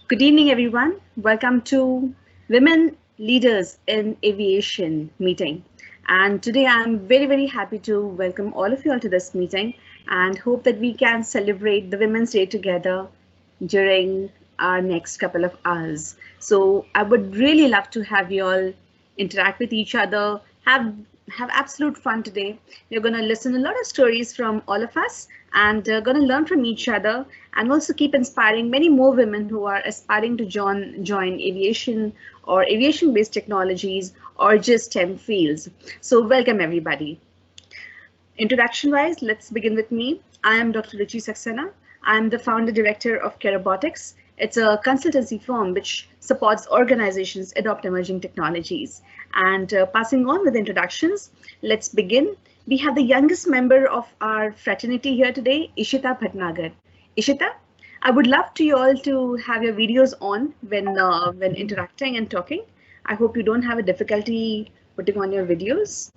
Good evening, everyone. Welcome to Women Leaders in Aviation meeting. And today I'm very happy to welcome all of you all to this meeting and hope that we can celebrate the Women's Day together during our next couple of hours. So I would really love to have you all interact with each other, have absolute fun today. You're going to listen a lot of stories from all of us and going to learn from each other and also keep inspiring many more women who are aspiring to join aviation or aviation based technologies or just STEM fields. So welcome everybody. Introduction wise, let's begin with me. I am Dr. Ruchi Saxena. I'm the founder director of Caerobotics. It's a consultancy firm which supports organizations adopt emerging technologies. And passing on with introductions, let's begin. We have the youngest member of our fraternity here today, Ishita Bhatnagar. Ishita, I would love to you all to have your videos on when interacting and talking. I hope you don't have a difficulty putting on your videos.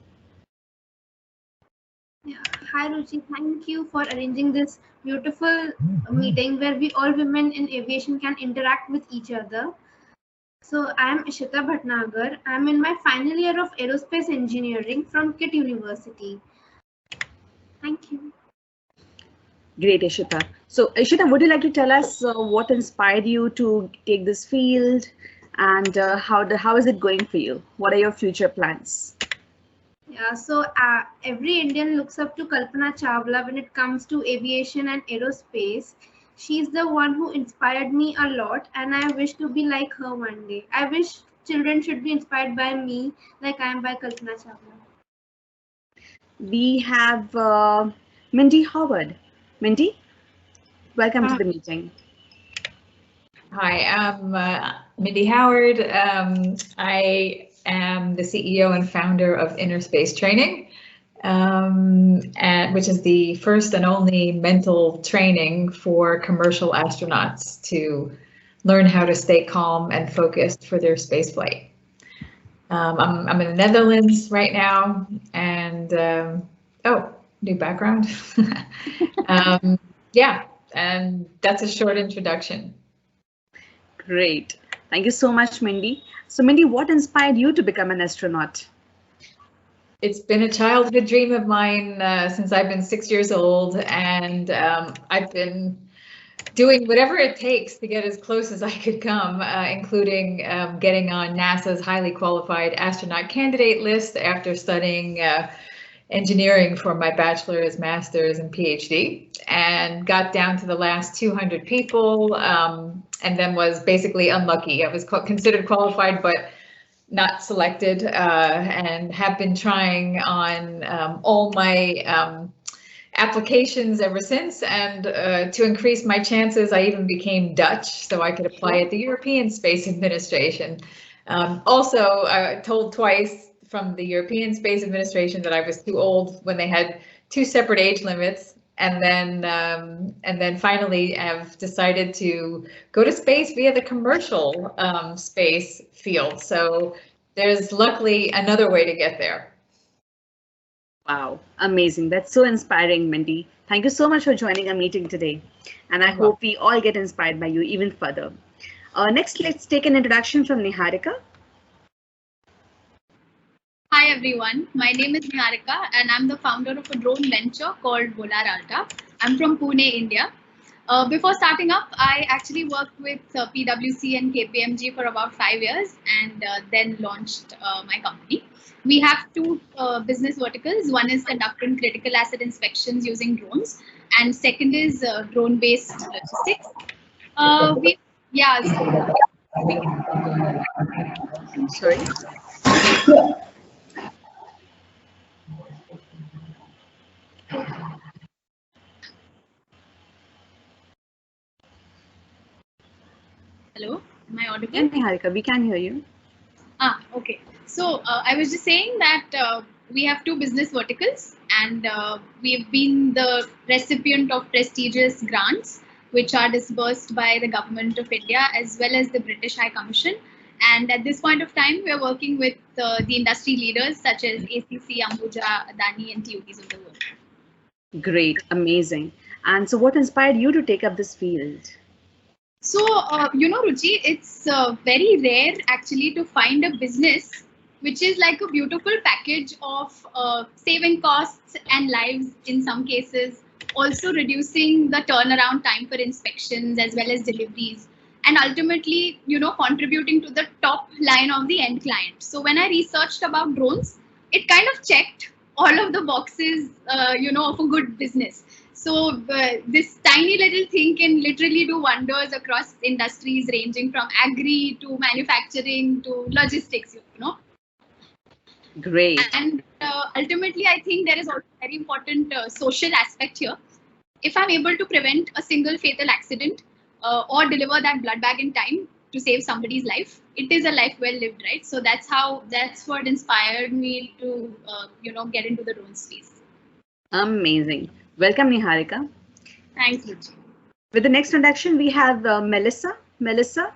Yeah. Hi Ruchi, thank you for arranging this beautiful meeting where we all women in aviation can interact with each other. So I am Ishita Bhatnagar. I am in my final year of aerospace engineering from KIT University. Thank you. Great, Ishita. So Ishita, would you like to tell us what inspired you to take this field and how is it going for you? What are your future plans? Yeah, so every Indian looks up to Kalpana Chawla when it comes to aviation and aerospace. She's the one who inspired me a lot, and I wish to be like her one day. I wish children should be inspired by me, like I am by Kalpana Chawla. We have Mindy Howard. Mindy, welcome to the meeting. Hi, I'm Mindy Howard. I am the CEO and founder of Inner Space Training, which is the first and only mental training for commercial astronauts to learn how to stay calm and focused for their space flight. I'm in the Netherlands right now, and new background. Yeah, and that's a short introduction. Great. Thank you so much, Mindy. So Mindy, what inspired you to become an astronaut? It's been a childhood dream of mine since I've been 6 years old, and I've been doing whatever it takes to get as close as I could come, including getting on NASA's highly qualified astronaut candidate list after studying engineering for my bachelor's, master's, and PhD, and got down to the last 200 people, and then was basically unlucky. I was considered qualified, but not selected, and have been trying on all my applications ever since, and to increase my chances, I even became Dutch so I could apply at the European Space Administration. Also, told twice from the European Space Administration that I was too old when they had two separate age limits, and then finally have decided to go to space via the commercial space field. So there's luckily another way to get there. Wow, amazing. That's so inspiring, Mindy. Thank you so much for joining our meeting today. And I hope we all get inspired by you even further. Next, let's take an introduction from Niharika. Hi everyone, my name is Niharika and I'm the founder of a drone venture called Volar. I'm from Pune, India. Before starting up, I actually worked with PwC and KPMG for about 5 years and then launched my company. We have two business verticals. One is conducting critical asset inspections using drones, and second is drone-based logistics. Sorry. Hello, am I audible? Yeah, Niharika, we can hear you. Okay. So I was just saying that we have two business verticals, and we've been the recipient of prestigious grants, which are disbursed by the Government of India as well as the British High Commission. And at this point of time, we're working with the industry leaders such as ACC, Ambuja, Adani, and TUTs of the world. Great, amazing. And so what inspired you to take up this field? So, Ruchi, it's very rare actually to find a business which is like a beautiful package of saving costs and lives in some cases, also reducing the turnaround time for inspections as well as deliveries, and ultimately, contributing to the top line of the end client. So, when I researched about drones, it kind of checked all of the boxes, of a good business. So this tiny little thing can literally do wonders across industries ranging from agri to manufacturing to logistics. Great. And ultimately, I think there is also a very important social aspect here. If I'm able to prevent a single fatal accident or deliver that blood bag in time to save somebody's life, it is a life well lived, right? So that's what inspired me to, get into the drone space. Amazing. Welcome, Niharika. Thanks, Ruchi. With the next introduction, we have Melissa. Melissa?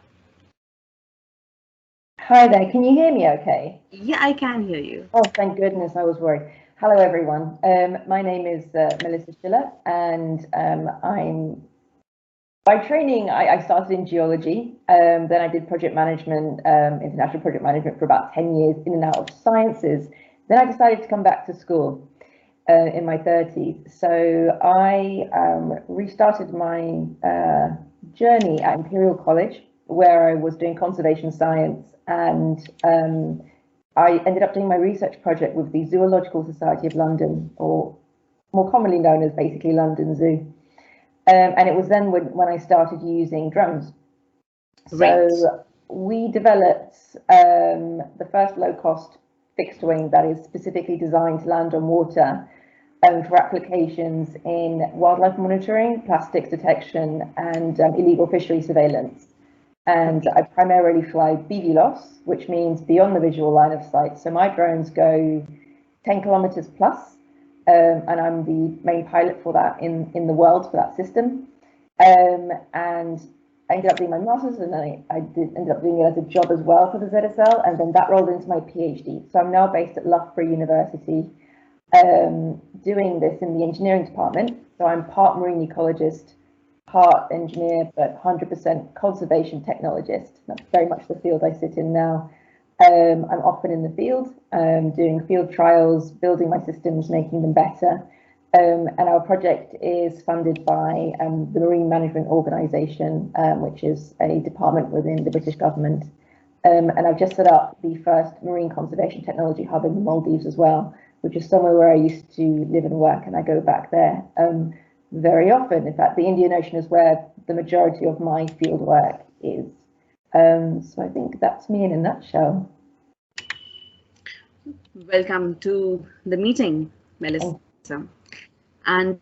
Hi there, can you hear me okay? Yeah, I can hear you. Oh, thank goodness, I was worried. Hello, everyone. My name is Melissa Schiele, and I'm, by training, I started in geology. Then I did project management, international project management for about 10 years in and out of sciences. Then I decided to come back to school in my 30s. So I restarted my journey at Imperial College, where I was doing conservation science, and I ended up doing my research project with the Zoological Society of London, or more commonly known as basically London Zoo. And it was then when I started using drones. Right. So we developed the first low-cost fixed wing that is specifically designed to land on water for applications in wildlife monitoring, plastics detection, and illegal fishery surveillance. And I primarily fly BVLOS, which means beyond the visual line of sight. So my drones go 10 kilometers plus, and I'm the main pilot for that in the world for that system. And I ended up doing my master's, and then I ended up doing it as a job as well for the ZSL, and then that rolled into my PhD. So I'm now based at Loughborough University, doing this in the engineering department. So I'm part marine ecologist, part engineer, but 100% conservation technologist. That's very much the field I sit in now. I'm often in the field, doing field trials, building my systems, making them better. And our project is funded by the Marine Management Organisation, which is a department within the British government. And I've just set up the first marine conservation technology hub in the Maldives as well, which is somewhere where I used to live and work, and I go back there very often. In fact, the Indian Ocean is where the majority of my field work is. So I think that's me in a nutshell. Welcome to the meeting, Melissa. And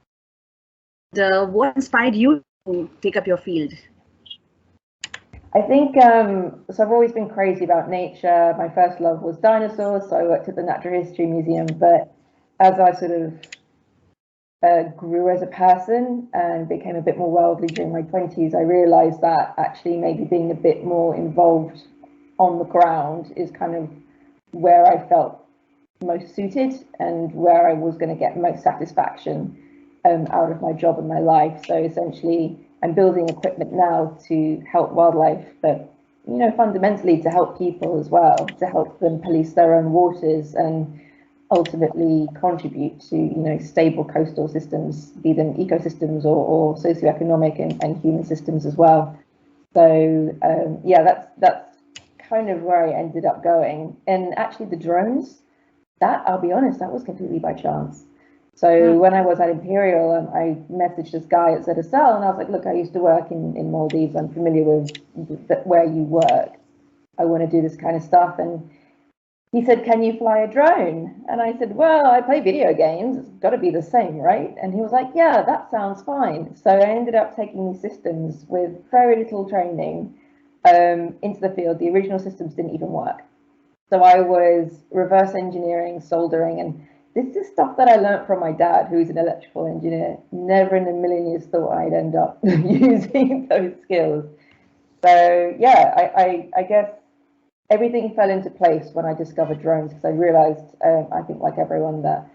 what inspired you to take up your field? I think, so I've always been crazy about nature. My first love was dinosaurs, so I worked at the Natural History Museum. But as I sort of grew as a person and became a bit more worldly during my 20s, I realized that actually maybe being a bit more involved on the ground is kind of where I felt most suited and where I was going to get most satisfaction out of my job and my life. So essentially, I'm building equipment now to help wildlife, but fundamentally to help people as well, to help them police their own waters and ultimately contribute to stable coastal systems, be them ecosystems or socioeconomic and human systems as well. So yeah, that's kind of where I ended up going. And actually the drones, that, I'll be honest, that was completely by chance. So when I was at Imperial, I messaged this guy at ZSL, and I was like, look, I used to work in Maldives. I'm familiar with where you work. I want to do this kind of stuff. And he said, can you fly a drone? And I said, well, I play video games. It's got to be the same, right? And he was like, yeah, that sounds fine. So I ended up taking these systems with very little training into the field. The original systems didn't even work. So I was reverse engineering, soldering, and this is stuff that I learned from my dad, who's an electrical engineer. Never in a million years thought I'd end up using those skills. So yeah, I guess everything fell into place when I discovered drones, because I realized, I think like everyone, that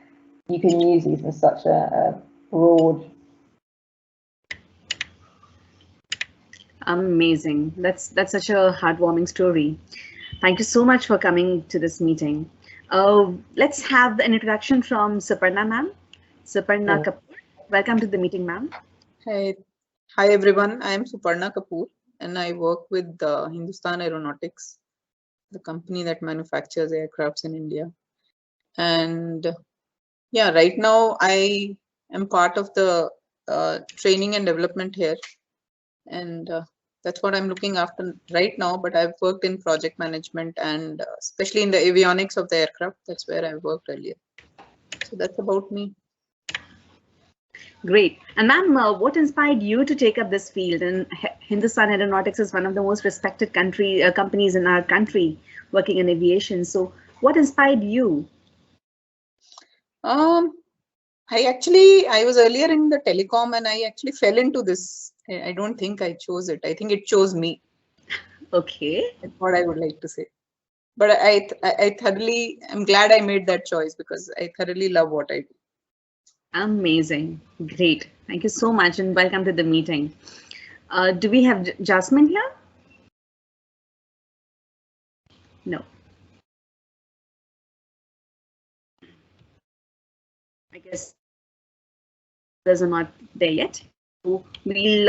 you can use these in such a broad. Amazing. That's such a heartwarming story. Thank you so much for coming to this meeting. Let's have an introduction from Suparna ma'am. Suparna Kapoor. Welcome to the meeting, ma'am. Hi everyone. I am Suparna Kapoor and I work with Hindustan Aeronautics, the company that manufactures aircrafts in India. And yeah, right now I am part of the training and development here, and that's what I'm looking after right now. But I've worked in project management and especially in the avionics of the aircraft. That's where I worked earlier. So that's about me. Great. And ma'am, what inspired you to take up this field? And Hindustan Aeronautics is one of the most respected companies in our country working in aviation. So what inspired you? I was earlier in the telecom and I actually fell into this. I don't think I chose it. I think it chose me. Okay. That's what I would like to say. But I thoroughly, I'm glad I made that choice because I thoroughly love what I do. Amazing. Great. Thank you so much and welcome to the meeting. Do we have Jasmine here? No. I guess those are not there yet. So we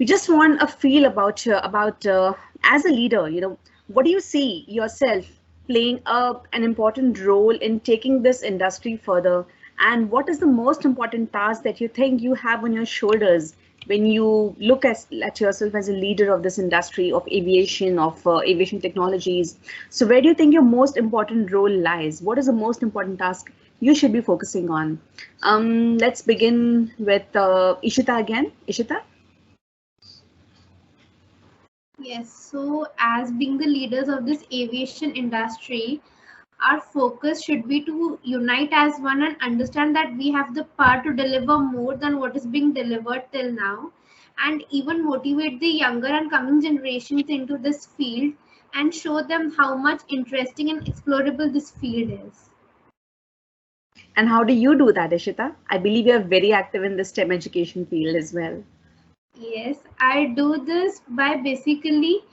just want a feel about as a leader, you know, what do you see yourself playing an important role in taking this industry further? And what is the most important task that you think you have on your shoulders when you look at yourself as a leader of this industry of aviation, of aviation technologies? So where do you think your most important role lies? What is the most important task you should be focusing on? Let's begin with Ishita again. Ishita? Yes, so as being the leaders of this aviation industry, our focus should be to unite as one and understand that we have the power to deliver more than what is being delivered till now, and even motivate the younger and coming generations into this field and show them how much interesting and explorable this field is. And how do you do that, Ishita? I believe you're very active in the STEM education field as well. Yes, I do this by basically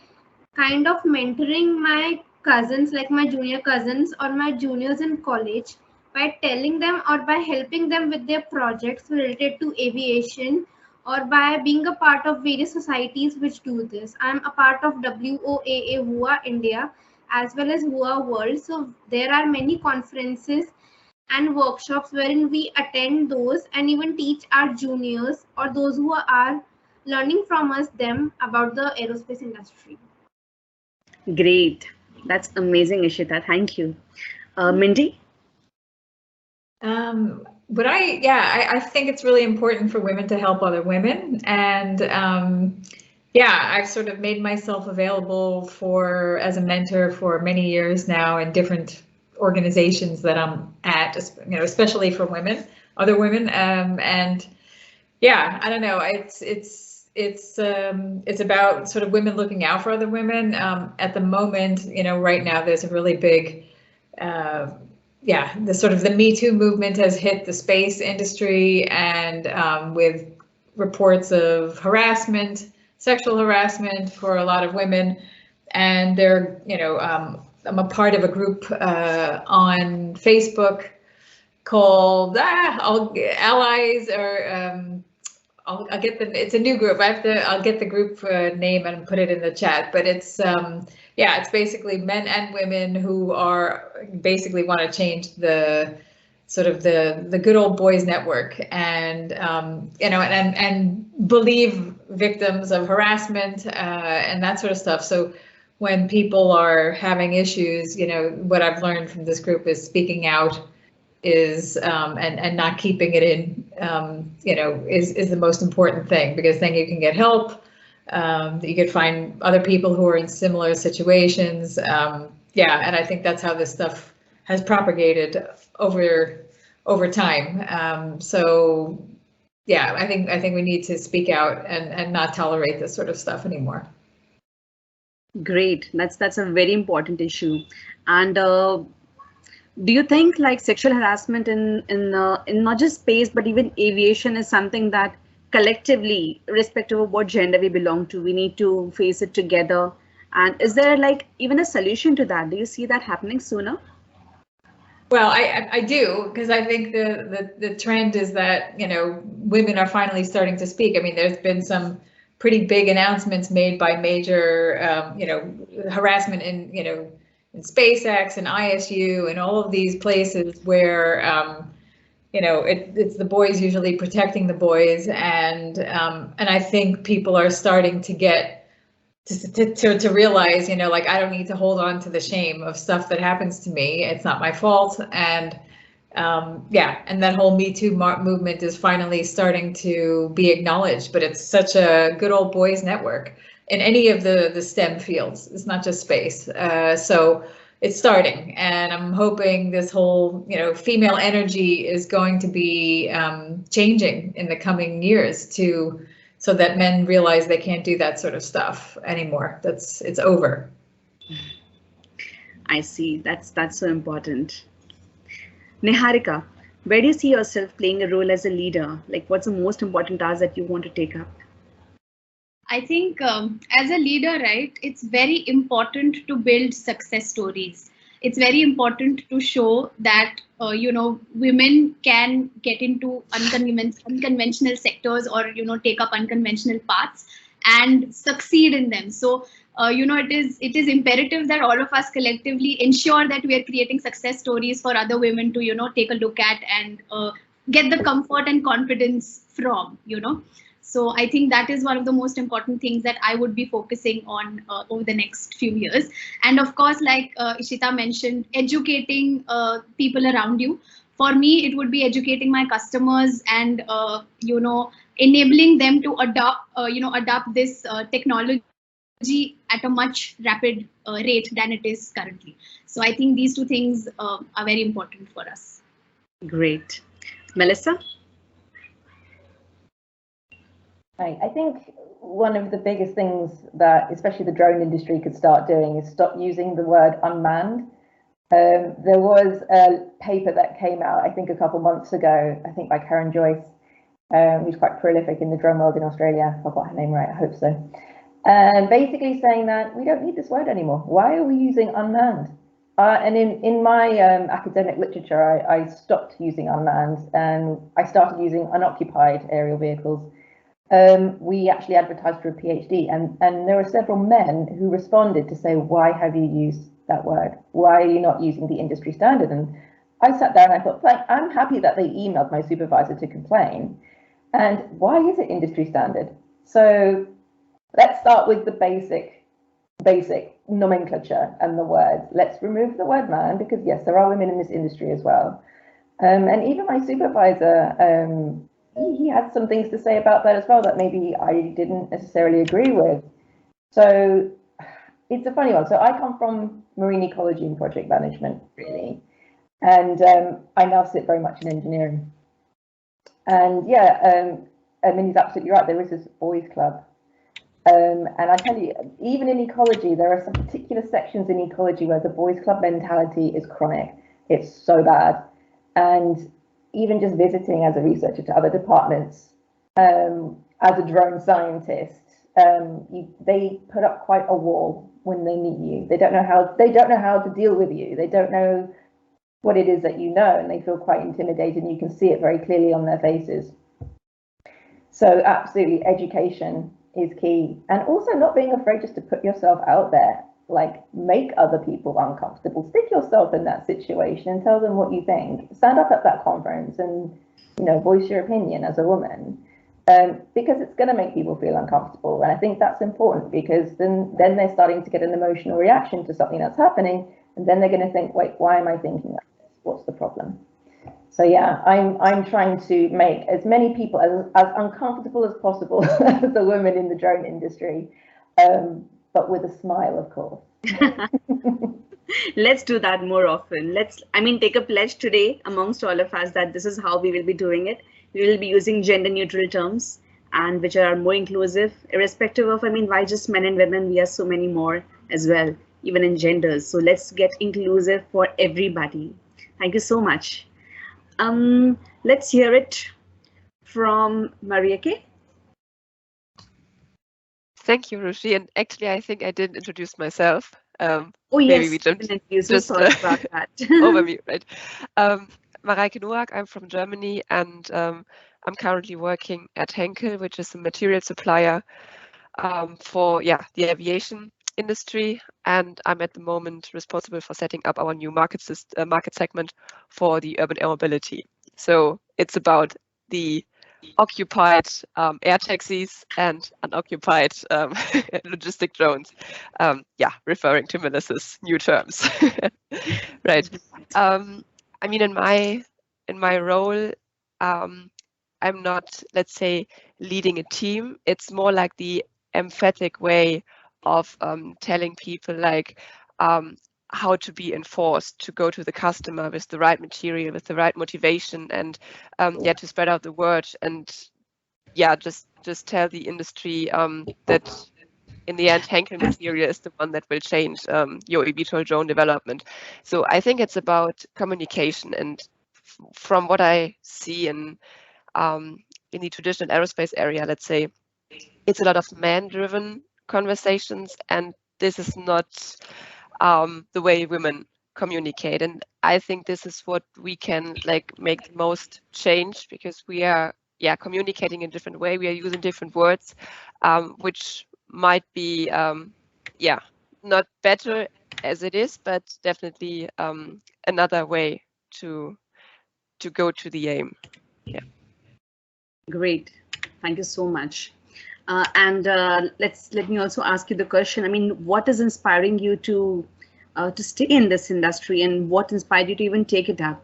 kind of mentoring my cousins, like my junior cousins or my juniors in college, by telling them or by helping them with their projects related to aviation, or by being a part of various societies which do this. I'm a part of WOAA WUA India as well as WUA World. So there are many conferences and workshops wherein we attend those and even teach our juniors or those who are learning from us them about the aerospace industry. Great. That's amazing, Ishita. Thank you. Mindy? I think it's really important for women to help other women. And I've sort of made myself available as a mentor for many years now in different organizations that I'm at, you know, especially for women, other women. I don't know. It's about sort of women looking out for other women. At the moment, you know, right now there's a really big, the Me Too movement has hit the space industry, and with reports of harassment, sexual harassment for a lot of women, and they're, you know, I'm a part of a group on Facebook called Allies, or I'll get it's a new group. I'll get the group name and put it in the chat. But it's it's basically men and women who are basically want to change the sort of the good old boys network, and you know, and believe victims of harassment and that sort of stuff. So when people are having issues, you know, what I've learned from this group is speaking out is and not keeping it in, you know, is the most important thing, because then you can get help. You could find other people who are in similar situations. And I think that's how this stuff has propagated over time. I think we need to speak out and not tolerate this sort of stuff anymore. Great. That's a very important issue. And do you think like sexual harassment in not just space but even aviation is something that collectively, irrespective of what gender we belong to, we need to face it together. And is there like even a solution to that? Do you see that happening sooner? Well, I do, because I think the trend is that, you know, women are finally starting to speak. I mean, there's been some pretty big announcements made by major, you know, harassment in, you know, in SpaceX and ISU and all of these places where, you know, it's the boys usually protecting the boys, and I think people are starting to get to realize, you know, like, I don't need to hold on to the shame of stuff that happens to me. It's not my fault. And yeah, and that whole Me Too movement is finally starting to be acknowledged, but it's such a good old boys network in any of the STEM fields. It's not just space. So it's starting, and I'm hoping this whole, you know, female energy is going to be changing in the coming years so that men realize they can't do that sort of stuff anymore. It's over. I see. That's so important. Niharika, where do you see yourself playing a role as a leader? Like, what's the most important task that you want to take up? I think as a leader, right, it's very important to build success stories. It's very important to show that, you know, women can get into unconventional sectors, or, you know, take up unconventional paths and succeed in them. So, you know, it is imperative that all of us collectively ensure that we are creating success stories for other women to, you know, take a look at and get the comfort and confidence from, you know. So I think that is one of the most important things that I would be focusing on over the next few years. And of course, like Ishita mentioned, educating people around you. For me, it would be educating my customers and, you know, enabling them to adopt this technology at a much rapid rate than it is currently. So I think these two things are very important for us. Great. Melissa? I think one of the biggest things that especially the drone industry could start doing is stop using the word unmanned. There was a paper that came out, I think, a couple months ago, I think by Karen Joyce, who's quite prolific in the drone world in Australia. If I got her name right, I hope so. Basically saying that we don't need this word anymore. Why are we using unmanned? And in my academic literature, I stopped using unmanned and I started using unoccupied aerial vehicles. We actually advertised for a PhD, and there were several men who responded to say, why have you used that word? Why are you not using the industry standard? And I sat there and I thought, like, I'm happy that they emailed my supervisor to complain. And why is it industry standard? So let's start with the basic nomenclature and the words. Let's remove the word man, because yes, there are women in this industry as well. And even my supervisor, he had some things to say about that as well that maybe I didn't necessarily agree with. So it's a funny one. So I come from marine ecology and project management, really. And I now sit very much in engineering. And yeah, I mean, he's absolutely right. There is this boys club. And I tell you, even in ecology, there are some particular sections in ecology where the boys club mentality is chronic. It's so bad. And even just visiting as a researcher to other departments, as a drone scientist, they put up quite a wall when they meet you. They don't know how to deal with you. They don't know what it is that you know, and they feel quite intimidated, and you can see it very clearly on their faces. So absolutely, education is key, and also not being afraid just to put yourself out there. Like, make other people uncomfortable, stick yourself in that situation and tell them what you think. Stand up at that conference and, you know, voice your opinion as a woman, because it's going to make people feel uncomfortable. And I think that's important, because then they're starting to get an emotional reaction to something that's happening, and then they're going to think, wait, why am I thinking like this? What's the problem? So yeah, I'm trying to make as many people as uncomfortable as possible as the women in the drone industry. But with a smile, of course. Let's do that more often. Take a pledge today amongst all of us that this is how we will be doing it. We will be using gender neutral terms, and which are more inclusive, irrespective of, why just men and women, we are so many more as well, even in genders. So let's get inclusive for everybody. Thank you so much. Let's hear it from Mareike. Thank you, Ruchi. And actually, I think I didn't introduce myself. Oh Maybe yes, we just definitely. So sorry about that. overview, right? Mareike Noack, I'm from Germany, and I'm currently working at Henkel, which is a material supplier for the aviation industry, and I'm at the moment responsible for setting up our new market segment for the urban air mobility. So it's about the occupied air taxis and unoccupied logistic drones. Referring to Melissa's new terms. Right. I mean, in my role, I'm not, let's say, leading a team. It's more like the emphatic way of telling people like how to be enforced to go to the customer with the right material, with the right motivation, and to spread out the word, and just tell the industry that in the end Henkel material is the one that will change your eVTOL drone development. So I think it's about communication, and from what I see in the traditional aerospace area, let's say, it's a lot of man-driven conversations, and this is not the way women communicate. And I think this is what we can like make the most change, because we are communicating in a different way. We are using different words, which might be not better as it is, but definitely another way to go to the aim. Yeah. Great, thank you so much. And let me also ask you the question. I mean, what is inspiring you to stay in this industry, and what inspired you to even take it up?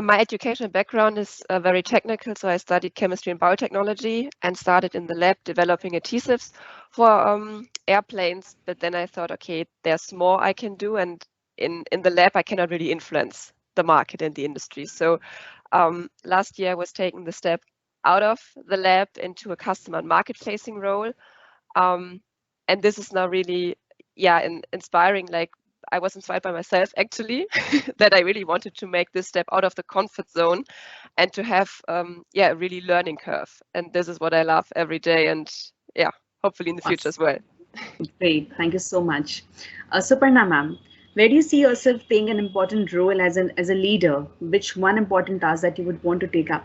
My educational background is very technical, so I studied chemistry and biotechnology and started in the lab developing adhesives for airplanes. But then I thought, okay, there's more I can do, and in the lab I cannot really influence the market and the industry. So last year I was taking the step out of the lab into a customer and market-facing role, and this is now really inspiring. Like, I was inspired by myself actually that I really wanted to make this step out of the comfort zone and to have a really learning curve. And this is what I love every day, and hopefully in the future as well. Great, thank you so much. Suparna ma'am, where do you see yourself playing an important role as a leader? Which one important task that you would want to take up?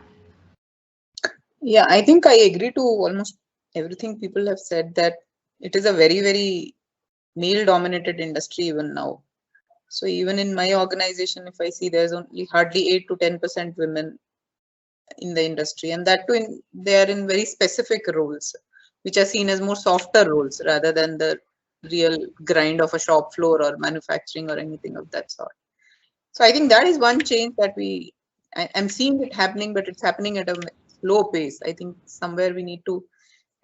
Yeah, I think I agree to almost everything people have said, that it is a very, very male-dominated industry even now. So even in my organization, if I see, there's only hardly 8 to 10% women in the industry, and that too they are in very specific roles, which are seen as more softer roles rather than the real grind of a shop floor or manufacturing or anything of that sort. So I think that is one change that I'm seeing it happening, but it's happening at a slow pace. I think somewhere we need to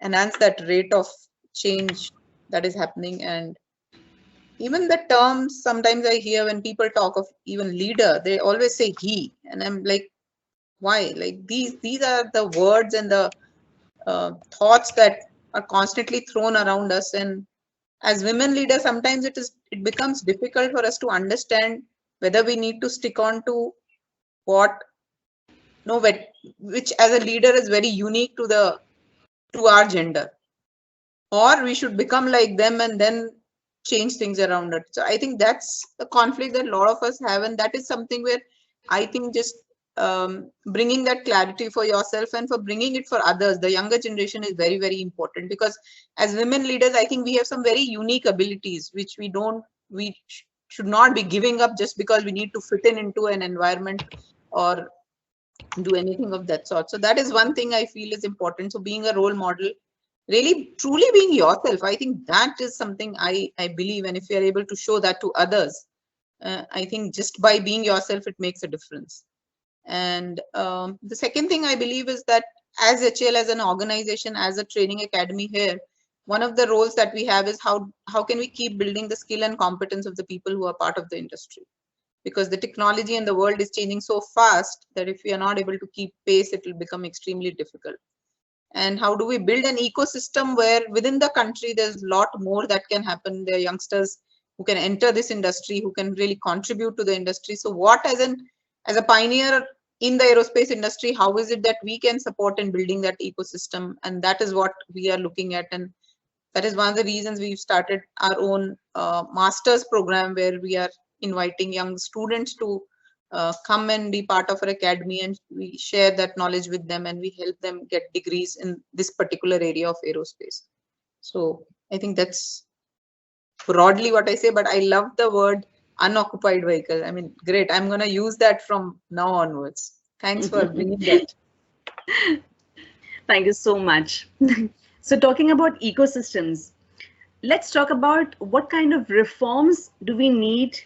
enhance that rate of change that is happening. And even the terms sometimes I hear when people talk of even leader, they always say he, and I'm like, why? Like these are the words and the thoughts that are constantly thrown around us, and as women leaders sometimes it becomes difficult for us to understand whether we need to stick on to which as a leader is very unique to our gender, or we should become like them and then change things around it. So I think that's the conflict that a lot of us have, and that is something where I think just bringing that clarity for yourself and for bringing it for others, the younger generation, is very, very important, because as women leaders, I think we have some very unique abilities which we should not be giving up just because we need to fit into an environment or do anything of that sort. So that is one thing I feel is important. So being a role model, really truly being yourself, I think that is something I believe, and if you are able to show that to others, I think just by being yourself it makes a difference. And the second thing I believe is that as HAL, as an organization, as a training academy here, one of the roles that we have is how can we keep building the skill and competence of the people who are part of the industry, because the technology and the world is changing so fast that if we are not able to keep pace, it will become extremely difficult. And how do we build an ecosystem where within the country there's a lot more that can happen? There are youngsters who can enter this industry, who can really contribute to the industry. So what as a pioneer in the aerospace industry, how is it that we can support in building that ecosystem? And that is what we are looking at. And that is one of the reasons we've started our own master's program, where we are inviting young students to come and be part of our academy, and we share that knowledge with them, and we help them get degrees in this particular area of aerospace. So I think that's broadly what I say, but I love the word unoccupied vehicle. I mean, great. I'm going to use that from now onwards. Thanks for bringing that. Thank you so much. So talking about ecosystems, let's talk about what kind of reforms do we need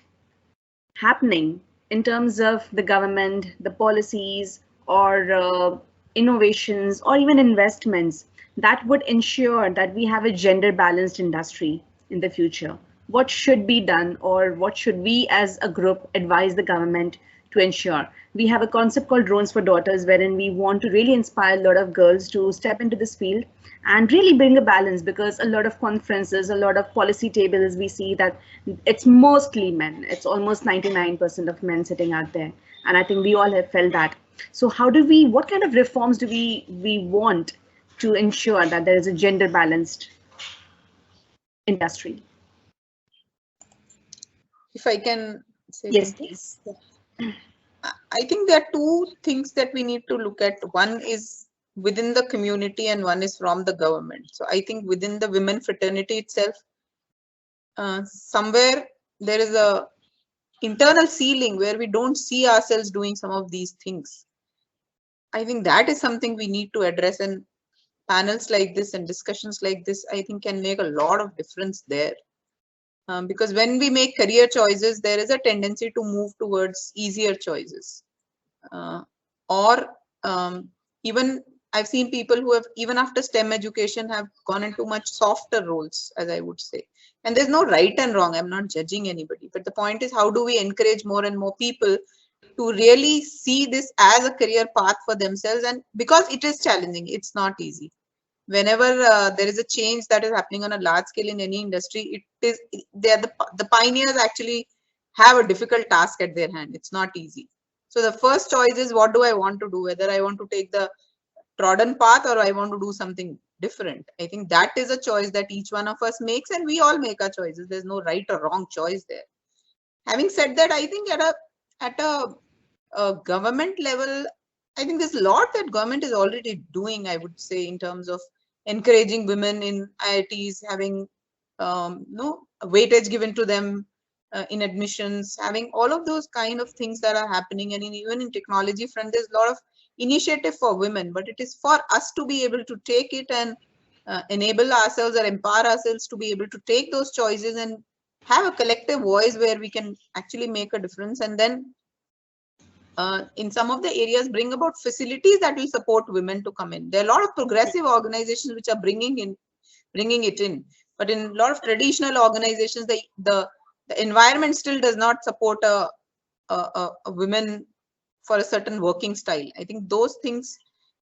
happening in terms of the government, the policies, or innovations, or even investments that would ensure that we have a gender balanced industry in the future. What should be done, or what should we as a group advise the government to ensure? We have a concept called Drones for Daughters, wherein we want to really inspire a lot of girls to step into this field and really bring a balance, because a lot of conferences, a lot of policy tables, we see that it's mostly men. It's almost 99% of men sitting out there. And I think we all have felt that. So how do we, what kind of reforms do we want to ensure that there is a gender balanced industry? If I can say yes, something. please. I think there are two things that we need to look at. One is within the community and one is from the government. So I think within the women fraternity itself, somewhere there is a internal ceiling where we don't see ourselves doing some of these things. I think that is something we need to address, and panels like this and discussions like this, I think, can make a lot of difference there. Because when we make career choices, there is a tendency to move towards easier choices. Even I've seen people who have, even after STEM education, have gone into much softer roles, as I would say. And there's no right and wrong. I'm not judging anybody. But the point is, how do we encourage more and more people to really see this as a career path for themselves? And because it is challenging, it's not easy. Whenever there is a change that is happening on a large scale in any industry, the pioneers actually have a difficult task at their hand. It's not easy. So the first choice is, what do I want to do? Whether I want to take the trodden path or I want to do something different. I think that is a choice that each one of us makes, and we all make our choices. There's no right or wrong choice there. Having said that, I think at a government level, I think there's a lot that government is already doing, I would say, in terms of encouraging women in IITs, having weightage given to them in admissions, having all of those kind of things that are happening. And even in technology front, there's a lot of initiative for women, but it is for us to be able to take it and enable ourselves or empower ourselves to be able to take those choices and have a collective voice where we can actually make a difference. And then in some of the areas, bring about facilities that will support women to come in. There are a lot of progressive organizations which are bringing it in, but in a lot of traditional organizations, the environment still does not support a women for a certain working style. I think those things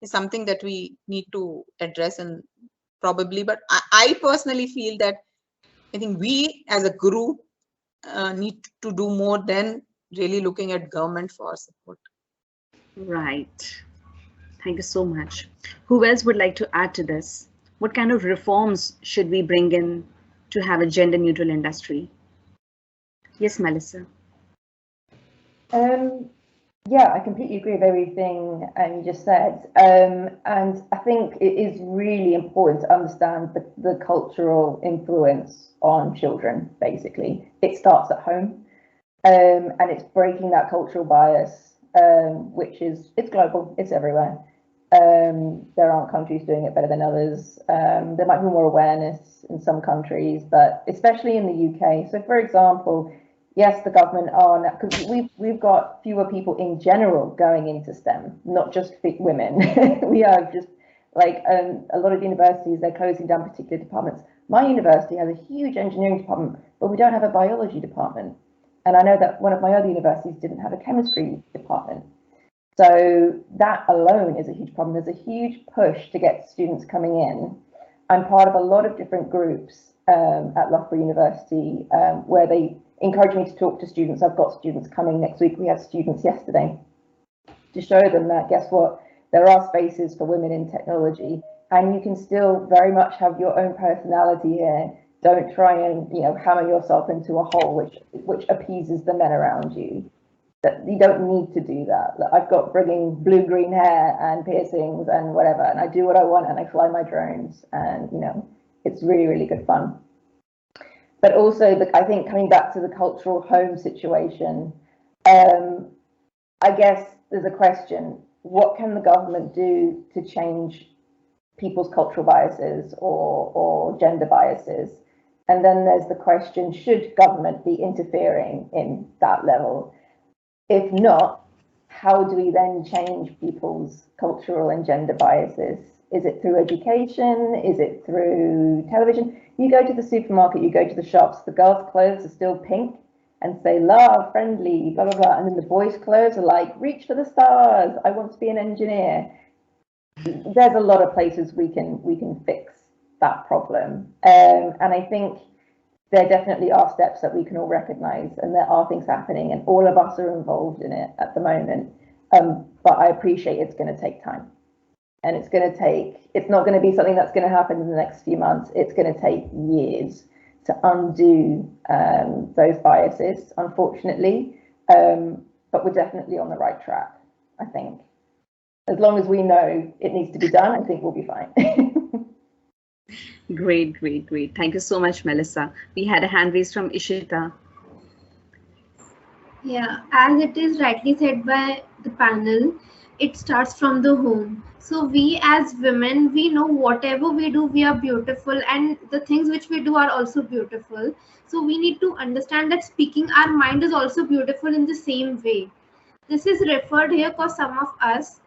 is something that we need to address, and probably, but I personally feel that I think we as a group need to do more than really looking at government for support. Right. Thank you so much. Who else would like to add to this? What kind of reforms should we bring in to have a gender neutral industry? Yes, Melissa. Yeah, I completely agree with everything you just said. And I think it is really important to understand the cultural influence on children, basically. It starts at home, and it's breaking that cultural bias, which it's global, it's everywhere. There aren't countries doing it better than others. There might be more awareness in some countries, but especially in the UK. So for example, yes, the government are, because we've got fewer people in general going into STEM, not just women. We have just like a lot of universities, they're closing down particular departments. My university has a huge engineering department, but we don't have a biology department. And I know that one of my other universities didn't have a chemistry department. So that alone is a huge problem. There's a huge push to get students coming in. I'm part of a lot of different groups at Loughborough University where they encourage me to talk to students. I've got students coming next week. We had students yesterday. to show them that, guess what, there are spaces for women in technology, and you can still very much have your own personality here. Don't try and, you know, hammer yourself into a hole which appeases the men around you. That you don't need to do that. I've got brilliant blue-green hair and piercings and whatever, and I do what I want, and I fly my drones, and you know, it's really, really good fun. But also, I think coming back to the cultural home situation, I guess there's a question: what can the government do to change people's cultural biases or gender biases? And then there's the question: should government be interfering in that level? If not, how do we then change people's cultural and gender biases? Is it through education? Is it through television? You go to the supermarket, you go to the shops, the girls' clothes are still pink and say love, friendly, blah, blah, blah. And then the boys' clothes are like, reach for the stars, I want to be an engineer. There's a lot of places we can fix that problem. And I think there definitely are steps that we can all recognize, and there are things happening, and all of us are involved in it at the moment. But I appreciate it's going to take time, and it's not going to be something that's going to happen in the next few months. It's going to take years to undo those biases, unfortunately. But we're definitely on the right track, I think. As long as we know it needs to be done, I think we'll be fine. Great. Thank you so much, Melissa. We had a hand raised from Ishita. Yeah, as it is rightly said by the panel, it starts from the home. So we as women, we know whatever we do, we are beautiful, and the things which we do are also beautiful. So we need to understand that speaking our mind is also beautiful in the same way. This is referred here because some of us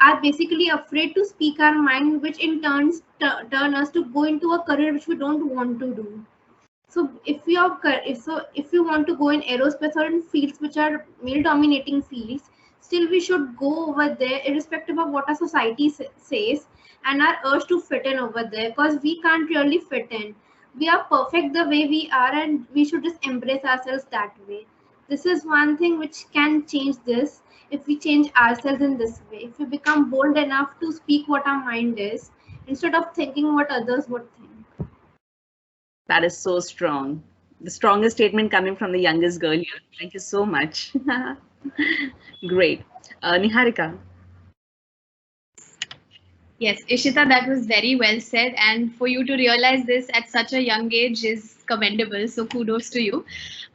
are basically afraid to speak our mind, which in turn us to go into a career which we don't want to do. So if you want to go in aerospace or in fields which are male dominating fields, still we should go over there irrespective of what our society says and our urge to fit in over there, because we can't really fit in. We are perfect the way we are, and we should just embrace ourselves that way. This is one thing which can change this if we change ourselves in this way. If we become bold enough to speak what our mind is instead of thinking what others would think. That is so strong. The strongest statement coming from the youngest girl here. Thank you so much. Great. Niharika. Yes, Ishita, that was very well said. And for you to realize this at such a young age is commendable. So kudos to you.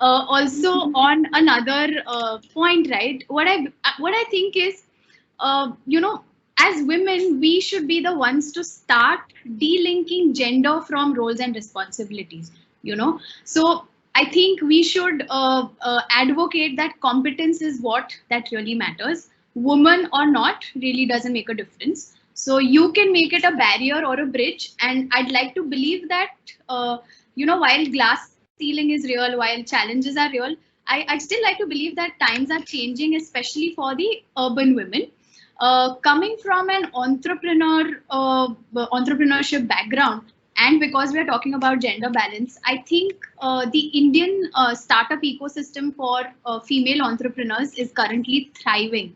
Also, on another point, right? What I think is, as women, we should be the ones to start delinking gender from roles and responsibilities. So I think we should advocate that competence is what that really matters. Woman or not really doesn't make a difference. So you can make it a barrier or a bridge. And I'd like to believe that, while glass ceiling is real, while challenges are real, I'd still like to believe that times are changing, especially for the urban women. Coming from an entrepreneurship background, and because we are talking about gender balance, I think the Indian startup ecosystem for female entrepreneurs is currently thriving.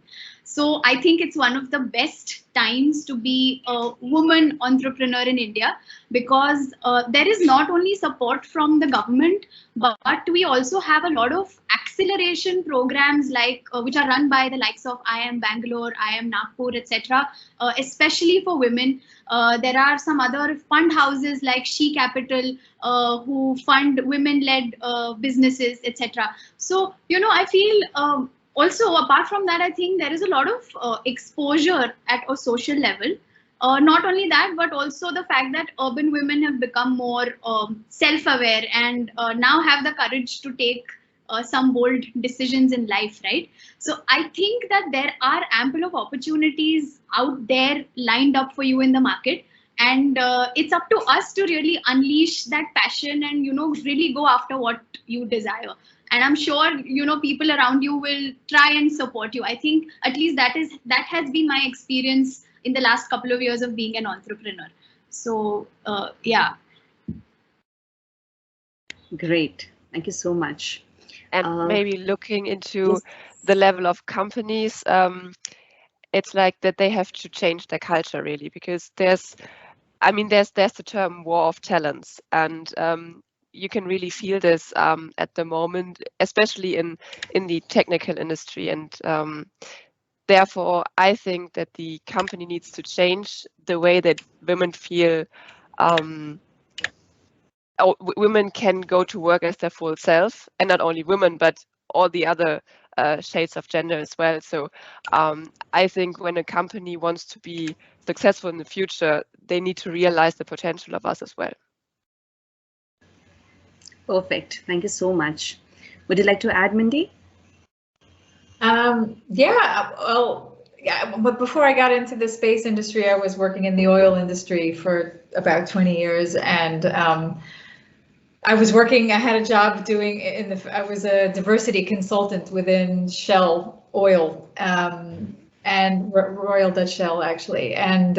So I think it's one of the best times to be a woman entrepreneur in India, because there is not only support from the government, but we also have a lot of acceleration programs which are run by the likes of IIM Bangalore, IIM Nagpur, etc. Especially for women. There are some other fund houses like She Capital who fund women-led businesses, etc. So, I feel also, apart from that, I think there is a lot of exposure at a social level. Not only that, but also the fact that urban women have become more self-aware and now have the courage to take some bold decisions in life, right? So I think that there are ample of opportunities out there lined up for you in the market. And it's up to us to really unleash that passion and, really go after what you desire. And I'm sure, people around you will try and support you. I think at least that has been my experience in the last couple of years of being an entrepreneur. So, yeah. Great. Thank you so much. And maybe looking into yes. the level of companies, it's like that they have to change their culture really, because there's the term war of talents, and you can really feel this at the moment, especially in the technical industry. And therefore, I think that the company needs to change the way that women feel. Women can go to work as their full self, and not only women, but all the other shades of gender as well. So I think when a company wants to be successful in the future, they need to realize the potential of us as well. Perfect. Thank you so much. Would you like to add, Mindy? But before I got into the space industry, I was working in the oil industry for about 20 years, and I had a job I was a diversity consultant within Shell Oil, and Royal Dutch Shell actually, and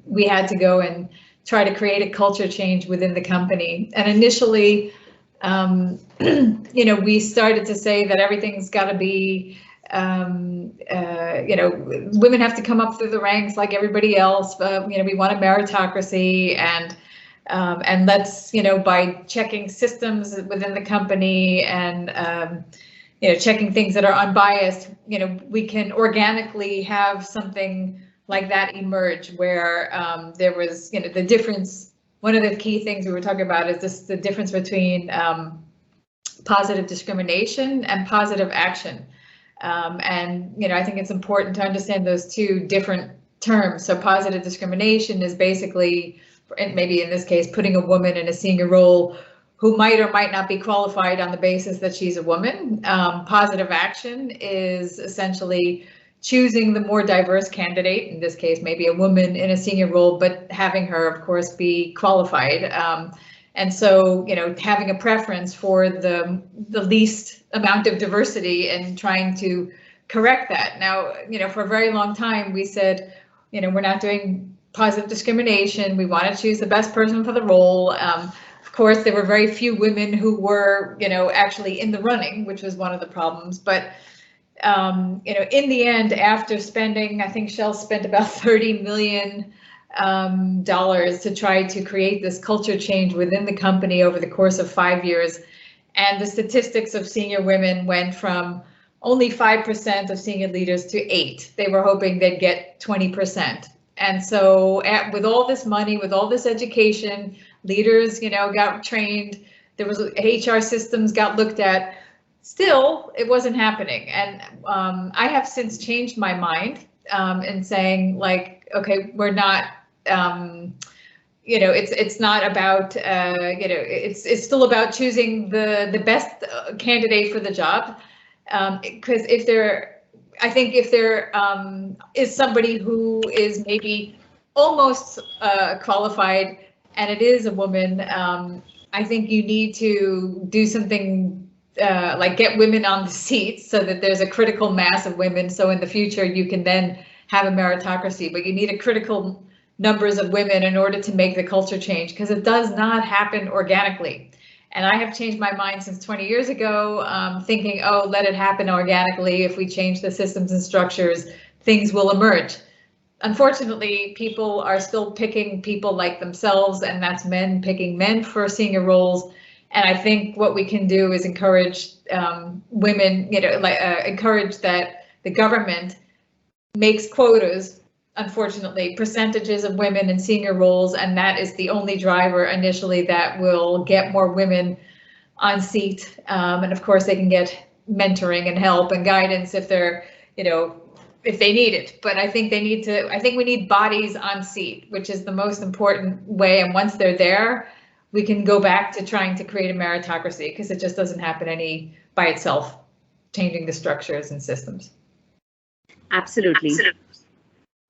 we had to go and try to create a culture change within the company. And initially, we started to say that everything's got to be, women have to come up through the ranks like everybody else. We want a meritocracy, and let's, by checking systems within the company and, checking things that are unbiased, we can organically have something like that emerge where there was, the difference. One of the key things we were talking about is the difference between positive discrimination and positive action. And, I think it's important to understand those two different terms. So positive discrimination is basically, and maybe in this case, putting a woman in a senior role who might or might not be qualified on the basis that she's a woman. Positive action is essentially choosing the more diverse candidate, in this case, maybe a woman in a senior role, but having her, of course, be qualified. And so, having a preference for the least amount of diversity and trying to correct that. Now, for a very long time, we said, we're not doing positive discrimination. We want to choose the best person for the role. Of course, there were very few women who were, actually in the running, which was one of the problems. But in the end, after spending, I think Shell spent about $30 million to try to create this culture change within the company over the course of 5 years. And the statistics of senior women went from only 5% of senior leaders to 8%. They were hoping they'd get 20%. And so with all this money, with all this education, leaders, got trained, there was HR systems got looked at. Still, it wasn't happening. And I have since changed my mind in saying, like, okay, we're not, it's not about, it's still about choosing the best candidate for the job. Because if there is somebody who is maybe almost qualified and it is a woman, I think you need to do something like get women on the seats so that there's a critical mass of women. So in the future, you can then have a meritocracy, but you need a critical numbers of women in order to make the culture change, because it does not happen organically. And I have changed my mind since 20 years ago, thinking, oh, let it happen organically. If we change the systems and structures, things will emerge. Unfortunately, people are still picking people like themselves, and that's men picking men for senior roles. And I think what we can do is encourage women, encourage that the government makes quotas, unfortunately, percentages of women in senior roles, and that is the only driver initially that will get more women on seat. And of course, they can get mentoring and help and guidance if they're, if they need it. But I think we need bodies on seat, which is the most important way. And once they're there, we can go back to trying to create a meritocracy, because it just doesn't happen by itself, changing the structures and systems. Absolutely.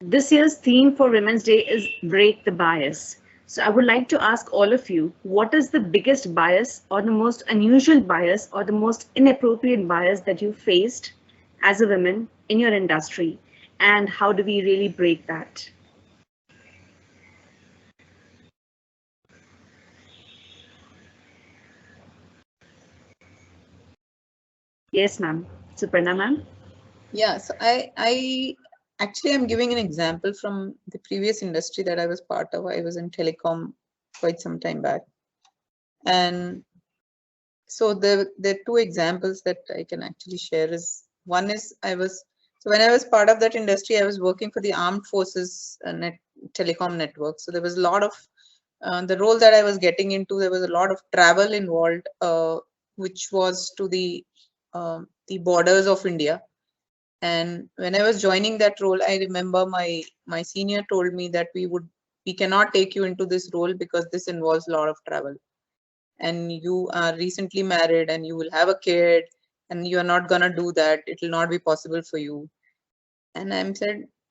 This year's theme for Women's Day is Break the Bias. So I would like to ask all of you, what is the biggest bias or the most unusual bias or the most inappropriate bias that you faced as a woman in your industry, and how do we really break that? Yes, ma'am. Suparna, ma'am. Yeah, so I actually am giving an example from the previous industry that I was part of. I was in telecom quite some time back. And so the two examples that I can actually share is, one is when I was part of that industry, I was working for the armed forces telecom network. So there was a lot of the role that I was getting into, there was a lot of travel involved, which was to the borders of India. And when I was joining that role, I remember my senior told me that we cannot take you into this role because this involves a lot of travel. And you are recently married and you will have a kid and you are not gonna do that. It will not be possible for you. And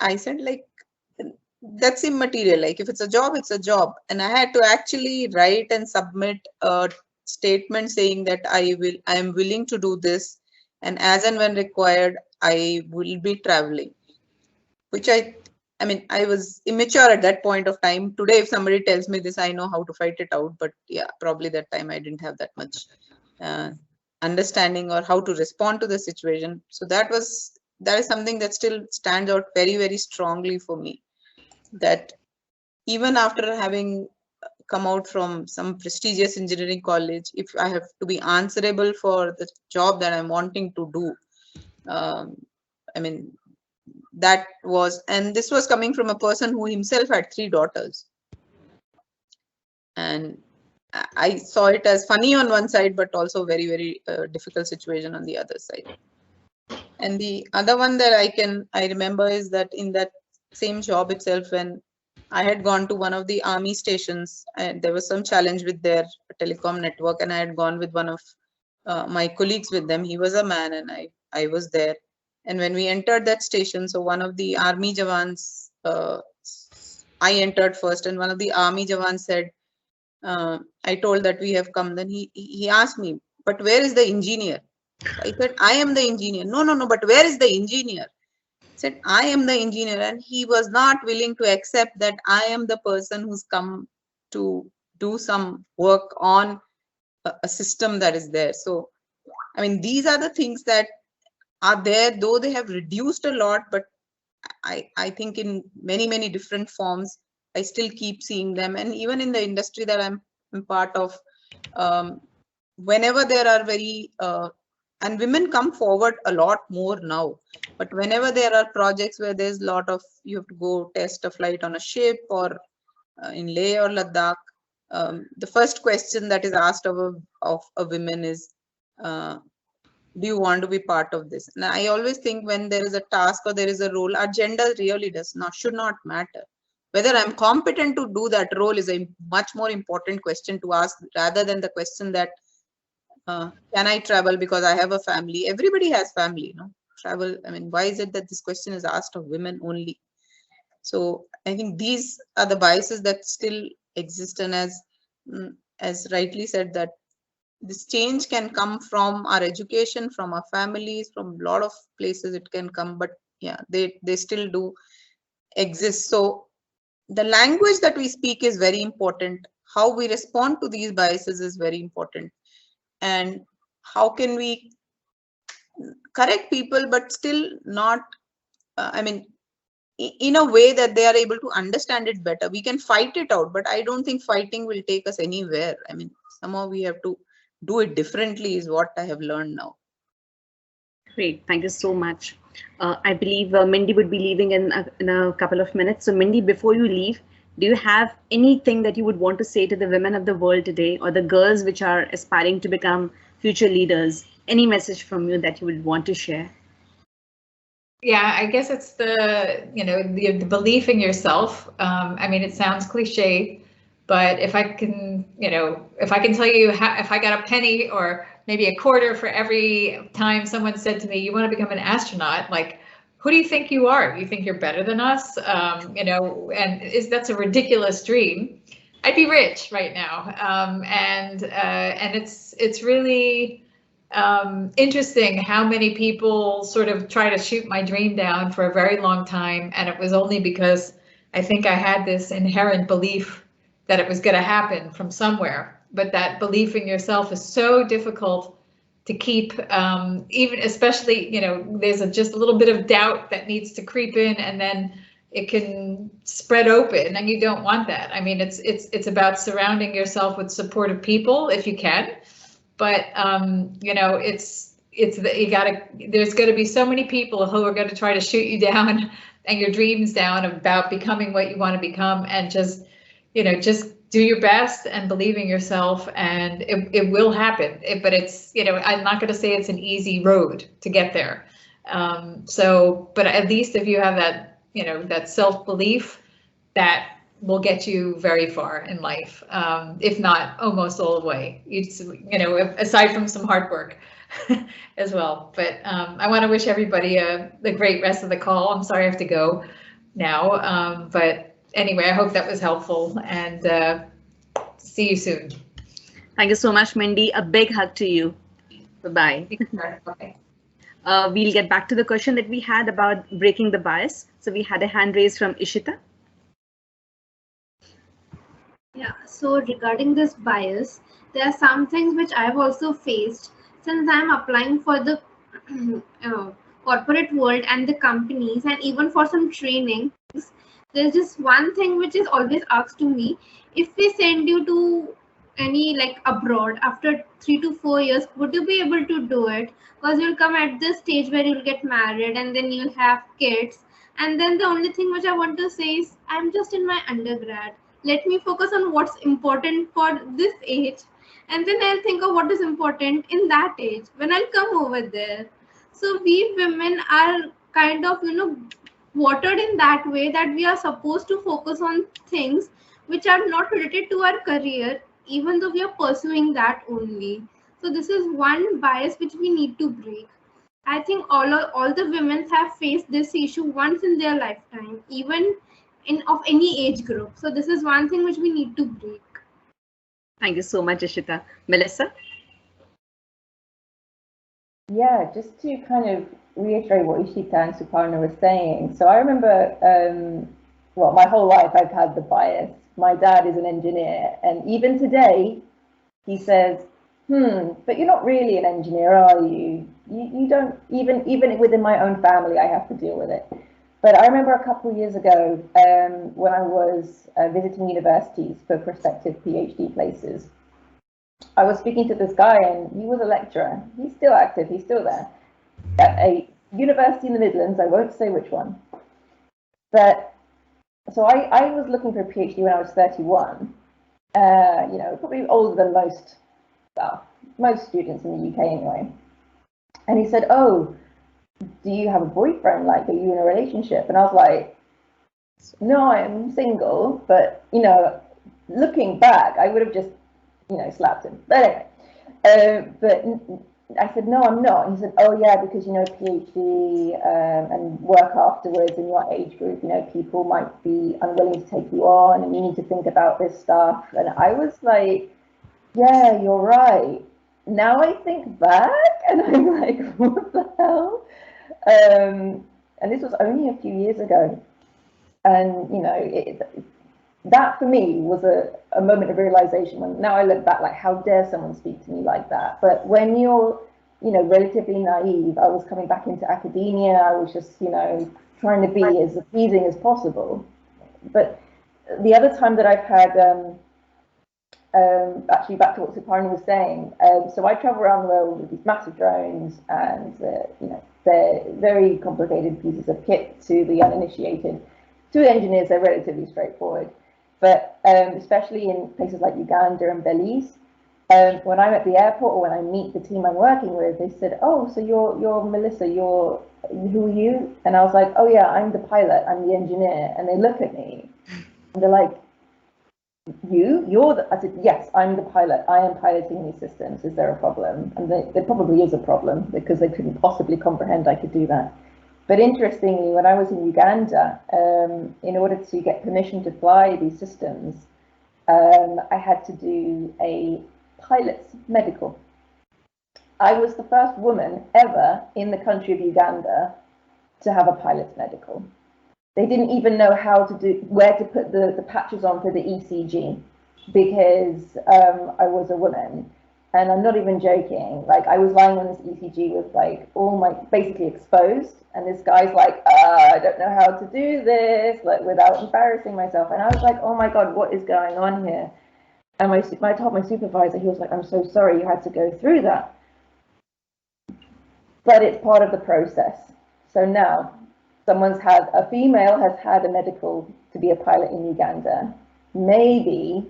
I said like, that's immaterial. Like if it's a job, it's a job. And I had to actually write and submit a statement saying that I am willing to do this. And as and when required, I will be traveling, which I mean, I was immature at that point of time. Today, if somebody tells me this, I know how to fight it out. But yeah, probably that time I didn't have that much understanding or how to respond to the situation. So that is something that still stands out very, very strongly for me. That even after having come out from some prestigious engineering college, if I have to be answerable for the job that I'm wanting to do, I mean, that was, and this was coming from a person who himself had 3 daughters. And I saw it as funny on one side, but also very, very difficult situation on the other side. And the other one that I remember is that in that same job itself, when I had gone to one of the army stations, and there was some challenge with their telecom network, and I had gone with one of my colleagues with them. He was a man, and I was there. And when we entered that station, so one of the army jawans, I entered first, and one of the army jawans said, I told that we have come. Then he asked me, but where is the engineer? I said, I am the engineer. No, but where is the engineer? I said, I am the engineer. And he was not willing to accept that I am the person who's come to do some work on a system that is there. So, I mean, these are the things that are there, though they have reduced a lot, but I think in many, many different forms, I still keep seeing them. And even in the industry that I'm part of, whenever there are and women come forward a lot more now, but whenever there are projects where there's a lot of, you have to go test a flight on a ship or in Leh or Ladakh, the first question that is asked of a woman is, do you want to be part of this? And I always think when there is a task or there is a role, our gender really should not matter. Whether I'm competent to do that role is a much more important question to ask, rather than the question that can I travel because I have a family? Everybody has family, you know. Travel. I mean, why is it that this question is asked of women only? So I think these are the biases that still exist, and as rightly said, that this change can come from our education, from our families, from a lot of places it can come, but yeah, they still do exist. So the language that we speak is very important. How we respond to these biases is very important. And how can we correct people, but still not, I mean, in a way that they are able to understand it better. We can fight it out, but I don't think fighting will take us anywhere. I mean, somehow we have to do it differently is what I have learned now. Great, thank you so much. I believe Mindy would be leaving in a couple of minutes. So Mindy, before you leave, do you have anything that you would want to say to the women of the world today, or the girls which are aspiring to become future leaders? Any message from you that you would want to share? Yeah, I guess it's the belief in yourself. I mean, it sounds cliche, but if I can tell you if I got a penny or maybe a quarter for every time someone said to me, you want to become an astronaut, like, who do you think you are? You think you're better than us? And that's a ridiculous dream. I'd be rich right now. And it's really interesting how many people sort of try to shoot my dream down for a very long time. And it was only because I think I had this inherent belief that it was going to happen from somewhere. But that belief in yourself is so difficult to keep, even especially, you know, there's just a little bit of doubt that needs to creep in, and then it can spread open, and you don't want that. I mean, it's about surrounding yourself with supportive people if you can, but you know, there's going to be so many people who are going to try to shoot you down and your dreams down about becoming what you want to become, and just, you know, just do your best and believe in yourself, and it will happen. But it's, you know, I'm not going to say it's an easy road to get there. So, but at least if you have that, you know, that self-belief, that will get you very far in life, if not almost all the way. It's, you know, aside from some hard work as well. But I want to wish everybody a great rest of the call. I'm sorry I have to go now, but anyway, I hope that was helpful, and see you soon. Thank you so much, Mindy. A big hug to you. Bye-bye. Bye. We'll get back to the question that we had about breaking the bias. So we had a hand raised from Ishita. Yeah, so regarding this bias, there are some things which I've also faced since I'm applying for the corporate world and the companies, and even for some trainings. There's just one thing which is always asked to me: if we send you to any like abroad after 3 to 4 years, would you be able to do it? Because you'll come at this stage where you'll get married and then you'll have kids, and then the only thing which I want to say is, I'm just in my undergrad. Let me focus on what's important for this age, and then I'll think of what is important in that age when I'll come over there. So we women are kind of, you know, watered in that way, that we are supposed to focus on things which are not related to our career, even though we are pursuing that only. So this is one bias which we need to break. I think all the women have faced this issue once in their lifetime, even of any age group. So this is one thing which we need to break. Thank you so much, Ishita. Melissa? Yeah, just to kind of reiterate what Ishita and Suparna were saying. So I remember, well, my whole life I've had the bias. My dad is an engineer, and even today he says, but you're not really an engineer, are you? You don't, even within my own family, I have to deal with it. But I remember a couple of years ago when I was visiting universities for prospective PhD places, I was speaking to this guy, and he was a lecturer. He's still active, he's still there, at a university in the Midlands. I won't say which one. But so I was looking for a PhD when I was 31, you know, probably older than most students in the UK anyway. And he said, oh, do you have a boyfriend? Like, are you in a relationship? And I was like, no, I'm single. But, you know, looking back, I would have just, you know, slapped him. But anyway, but I said, no, I'm not. And he said, oh, yeah, because, you know, PhD and work afterwards in your age group, you know, people might be unwilling to take you on, and you need to think about this stuff. And I was like, yeah, you're right. Now I think back, and I'm like, what the hell? And this was only a few years ago. And, you know, that for me was a moment of realization. When now I look back, like, how dare someone speak to me like that? But when you're, you know, relatively naive, I was coming back into academia. I was just, you know, trying to be as appeasing as possible. But the other time that I've had, actually back to what Suparna was saying, so I travel around the world with these massive drones, and you know, they're very complicated pieces of kit to the uninitiated. To the engineers, they're relatively straightforward. But especially in places like Uganda and Belize, when I'm at the airport or when I meet the team I'm working with, they said, oh, so you're Melissa, who are you? And I was like, oh yeah, I'm the pilot, I'm the engineer. And they look at me and they're like, I said, yes, I'm the pilot. I am piloting these systems. Is there a problem? And there probably is a problem, because they couldn't possibly comprehend I could do that. But interestingly, when I was in Uganda, in order to get permission to fly these systems, I had to do a pilot's medical. I was the first woman ever in the country of Uganda to have a pilot's medical. They didn't even know where to put the patches on for the ECG, because I was a woman. And I'm not even joking. Like, I was lying on this ECG with like all my basically exposed, and this guy's like, I don't know how to do this, like without embarrassing myself. And I was like, oh my God, what is going on here? And I told my supervisor, he was like, I'm so sorry you had to go through that. But it's part of the process. So now a female has had a medical to be a pilot in Uganda. Maybe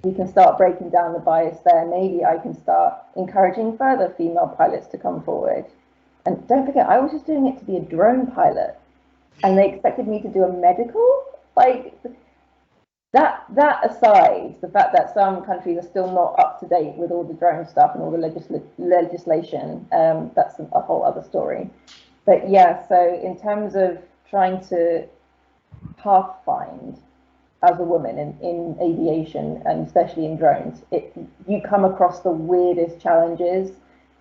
we can start breaking down the bias there. Maybe I can start encouraging further female pilots to come forward. And don't forget, I was just doing it to be a drone pilot, and they expected me to do a medical? Like, that aside, the fact that some countries are still not up to date with all the drone stuff and all the legislation, that's a whole other story. But yeah, so in terms of trying to pathfind as a woman in aviation, and especially in drones, you come across the weirdest challenges,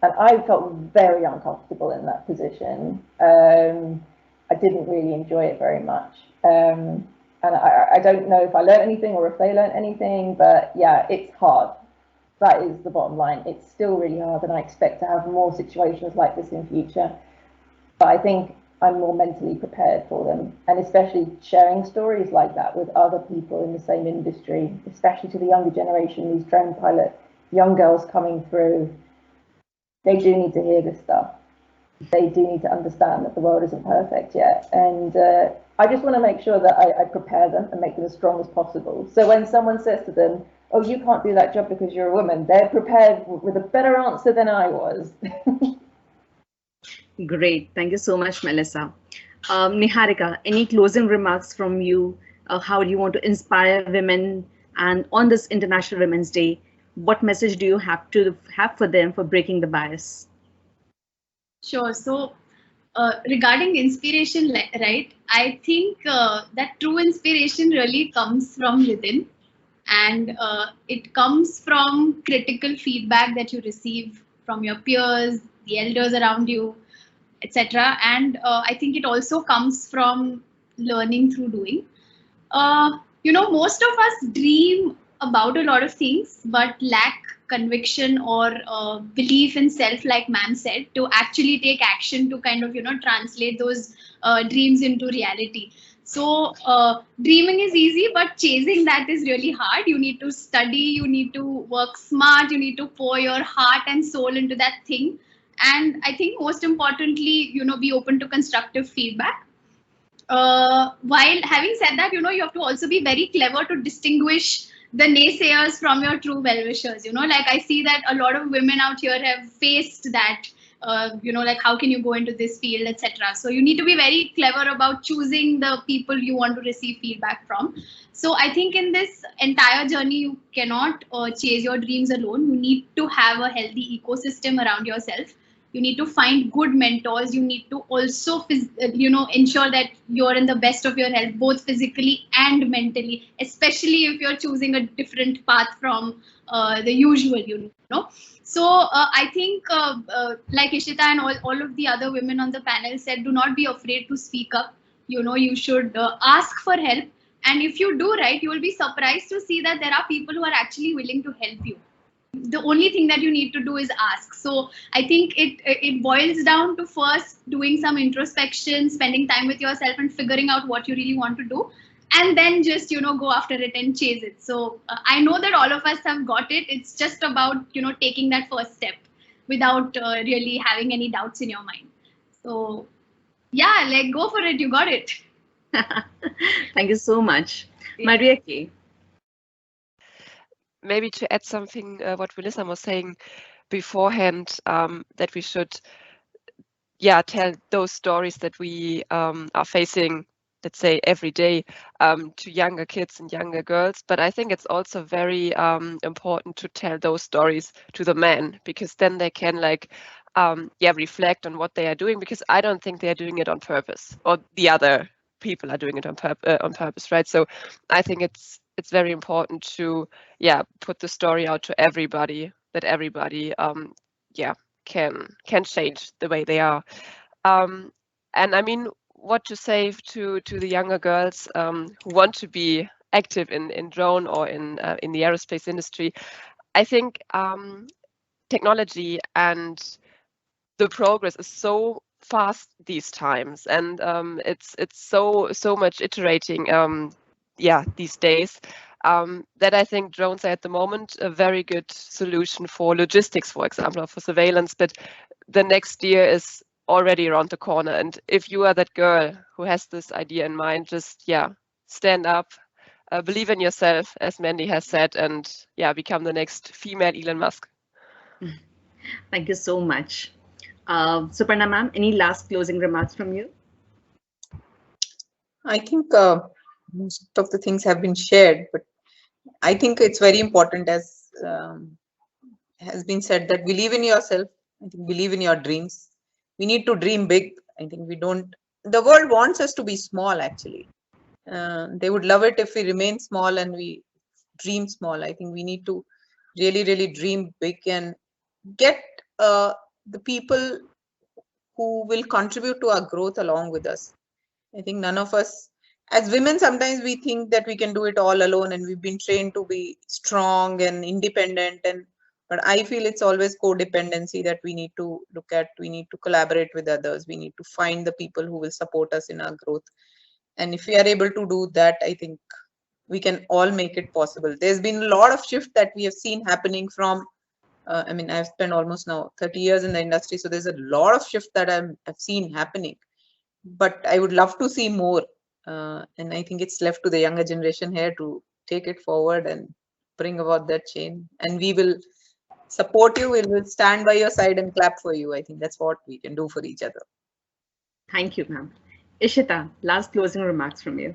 and I felt very uncomfortable in that position. I didn't really enjoy it very much, and I don't know if I learned anything or if they learned anything, but yeah, it's hard. That is the bottom line. It's still really hard, and I expect to have more situations like this in future. But I think I'm more mentally prepared for them, and especially sharing stories like that with other people in the same industry, especially to the younger generation, these drone pilot young girls coming through. They do need to hear this stuff. They do need to understand that the world isn't perfect yet, and I just want to make sure that I prepare them and make them as strong as possible. So when someone says to them, oh, you can't do that job because you're a woman, they're prepared with a better answer than I was. Great. Thank you so much, Melissa. Niharika, any closing remarks from you? How do you want to inspire women? And on this International Women's Day, what message do you have for them for breaking the bias? Sure. So regarding inspiration, right, I think that true inspiration really comes from within, and it comes from critical feedback that you receive from your peers, the elders around you, etc. And I think it also comes from learning through doing. Most of us dream about a lot of things, but lack conviction or belief in self, like ma'am said, to actually take action to kind of, translate those dreams into reality. So dreaming is easy, but chasing that is really hard. You need to study, you need to work smart, you need to pour your heart and soul into that thing. And I think most importantly, be open to constructive feedback. While having said that, you have to also be very clever to distinguish the naysayers from your true well-wishers. Like I see that a lot of women out here have faced that, like how can you go into this field, etc. So you need to be very clever about choosing the people you want to receive feedback from. So I think in this entire journey, you cannot chase your dreams alone. You need to have a healthy ecosystem around yourself. You need to find good mentors. You need to also, ensure that you're in the best of your health, both physically and mentally, especially if you're choosing a different path from the usual, So I think like Ishita and all of the other women on the panel said, do not be afraid to speak up. You should ask for help. And if you do, right, you will be surprised to see that there are people who are actually willing to help you. The only thing that you need to do is ask. So I think it boils down to first doing some introspection, spending time with yourself and figuring out what you really want to do, and then just go after it and chase it. So I know that all of us have got it. It's just about taking that first step without really having any doubts in your mind. So yeah, like go for it. You got it. Thank you so much. Mareike. Maybe to add something, what Melissa was saying beforehand, that we should, tell those stories that we are facing, let's say, every day to younger kids and younger girls. But I think it's also very important to tell those stories to the men, because then they can reflect on what they are doing, because I don't think they are doing it on purpose, or the other people are doing it on purpose, right? So I think it's very important to put the story out to everybody, that everybody can change the way they are. And I mean, what to say to the younger girls who want to be active in drone or in the aerospace industry. I think technology and the progress is so fast these times, and it's so much iterating these days, that I think drones are at the moment a very good solution for logistics, for example, or for surveillance, but the next year is already around the corner. And if you are that girl who has this idea in mind, just stand up, believe in yourself, as Mindy has said, and become the next female Elon Musk. Thank you so much. Suparna ma'am, any last closing remarks from you? I think most of the things have been shared, but I think it's very important, as has been said, that believe in yourself. I think believe in your dreams. We need to dream big. I think the world wants us to be small, actually. They would love it if we remain small and we dream small. I think we need to really, really dream big and get the people who will contribute to our growth along with us. I think none of us, as women, sometimes we think that we can do it all alone, and we've been trained to be strong and independent. But I feel it's always codependency that we need to look at. We need to collaborate with others. We need to find the people who will support us in our growth. And if we are able to do that, I think we can all make it possible. There's been a lot of shift that we have seen happening from, I mean, I've spent almost now 30 years in the industry. So there's a lot of shift that I've seen happening, but I would love to see more. And I think it's left to the younger generation here to take it forward and bring about that change. And we will support you. We will stand by your side and clap for you. I think that's what we can do for each other. Thank you, ma'am. Ishita, last closing remarks from you.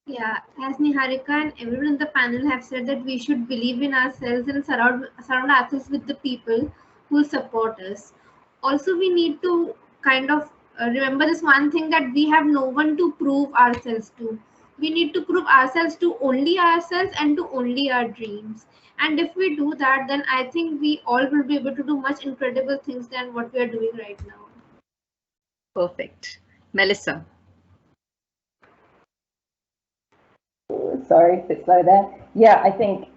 Yeah, as Niharika and everyone in the panel have said, that we should believe in ourselves and surround ourselves with the people who support us. Also, we need to kind of remember this one thing, that we have no one to prove ourselves to. We need to prove ourselves to only ourselves and to only our dreams. And if we do that, then I think we all will be able to do much incredible things than what we are doing right now. Perfect. Melissa. Sorry, a bit slow there. Yeah, I think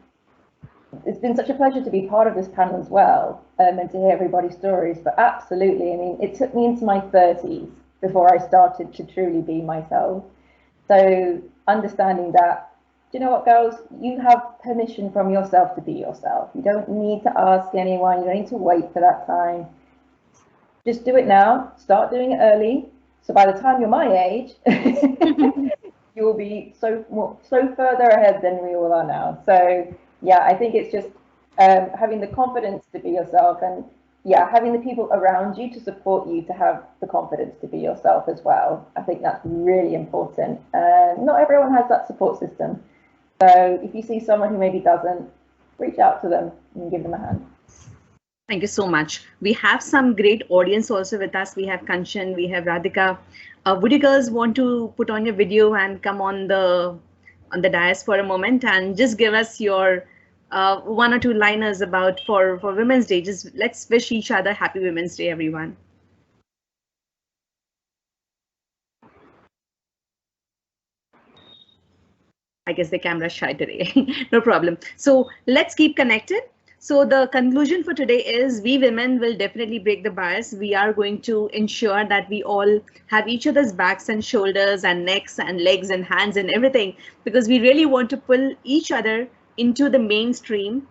it's been such a pleasure to be part of this panel as well, and to hear everybody's stories. But absolutely, I mean, it took me into my 30s before I started to truly be myself. So understanding that, do you know what, girls, you have permission from yourself to be yourself. You don't need to ask anyone. You don't need to wait for that time. Just do it now. Start doing it early. So by the time you're my age, you will be so further ahead than we all are now. So yeah, I think it's just having the confidence to be yourself, and having the people around you to support you to have the confidence to be yourself as well. I think that's really important. Not everyone has that support system. So if you see someone who maybe doesn't, reach out to them and give them a hand. Thank you so much. We have some great audience also with us. We have Kanchan, we have Radhika. Would you girls want to put on your video and come on the dais for a moment and just give us your one or two liners about for Women's Day? Just let's wish each other happy Women's Day, everyone. I guess the camera's shy today. No problem. So let's keep connected. So the conclusion for today is we women will definitely break the bias. We are going to ensure that we all have each other's backs and shoulders and necks and legs and hands and everything, because we really want to pull each other into the mainstream,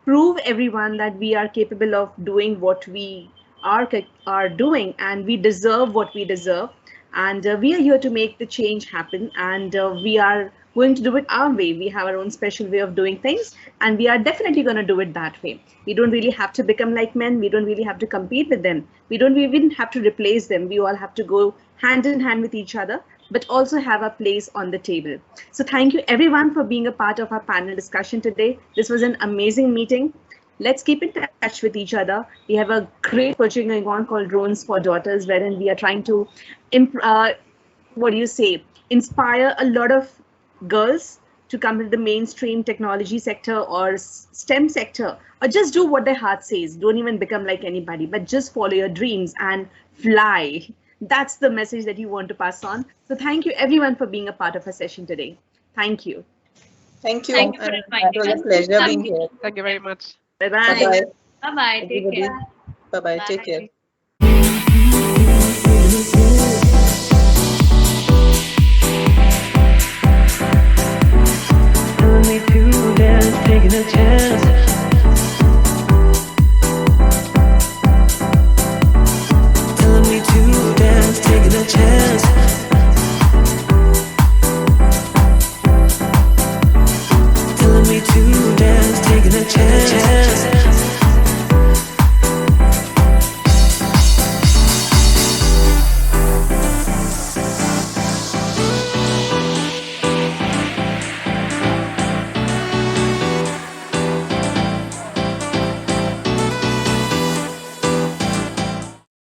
prove everyone that we are capable of doing what we are doing, and we deserve what we deserve. And we are here to make the change happen, and we are going to do it our way. We have our own special way of doing things, and we are definitely going to do it that way. We don't really have to become like men. We don't really have to compete with them. We don't even have to replace them. We all have to go hand in hand with each other, but also have a place on the table. So thank you everyone for being a part of our panel discussion today. This was an amazing meeting. Let's keep in touch with each other. We have a great project going on called Drones for Daughters, wherein we are trying to, inspire a lot of girls to come into the mainstream technology sector or STEM sector, or just do what their heart says. Don't even become like anybody, but just follow your dreams and fly. That's the message that you want to pass on. So thank you everyone for being a part of our session today. Thank you. Thank you. Thank you for inviting It was us. a pleasure being here. Thank you very much. Bye-bye. Bye-bye. Bye-bye. Take everybody. care. Bye-bye. Take care. Telling me to dance, taking a chance. Telling me to dance, taking a chance. Telling me to dance, taking a chance.